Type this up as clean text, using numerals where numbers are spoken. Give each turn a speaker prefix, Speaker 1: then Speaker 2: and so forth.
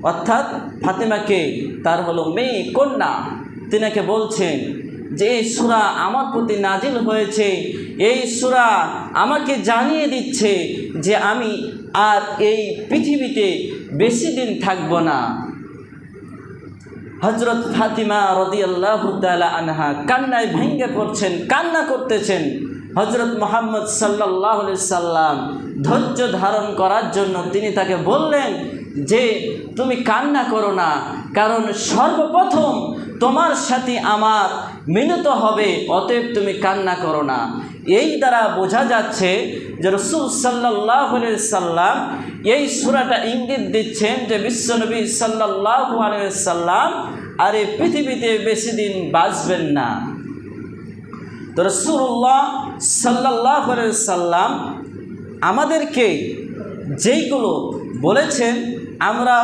Speaker 1: অর্থাৎ ফাতেমাকে, তার হলো মেয়ে কন্যা, তিনাকে বলছেন যে এই সূরা আমার প্রতি নাজিল হয়েছে, এই সূরা আমাকে জানিয়ে দিচ্ছে যে আমি আর এই পৃথিবীতে বেশি দিন থাকব না। হযরত ফাতিমা রাদিয়াল্লাহু তাআলা আনহা কান্নায় ভেঙে পড়ছেন, কান্না করতেছেন। হযরত মুহাম্মদ সাল্লাল্লাহু আলাইহি সাল্লাম ধৈর্য ধারণ করার জন্য তিনি তাকে বললেন যে তুমি কান্না করো না, কারণ সর্বপ্রথম তোমার সাথে আমার মিলিত হবে, অতএব তুমি কান্না করো না। এই দ্বারা বোঝা যাচ্ছে যে রাসূল সাল্লাল্লাহু আলাইহি সাল্লাম এই সূরাটা ইঙ্গিত দিচ্ছেন যে বিশ্বনবী সাল্লাল্লাহু আলাইহি সাল্লাম আর এই পৃথিবীতে বেশি দিন বাঁচবেন না। তো রাসূলুল্লাহ সাল্লাল্লাহু আলাইহি সাল্লাম আমাদেরকে যেইগুলো বলেছেন আমরা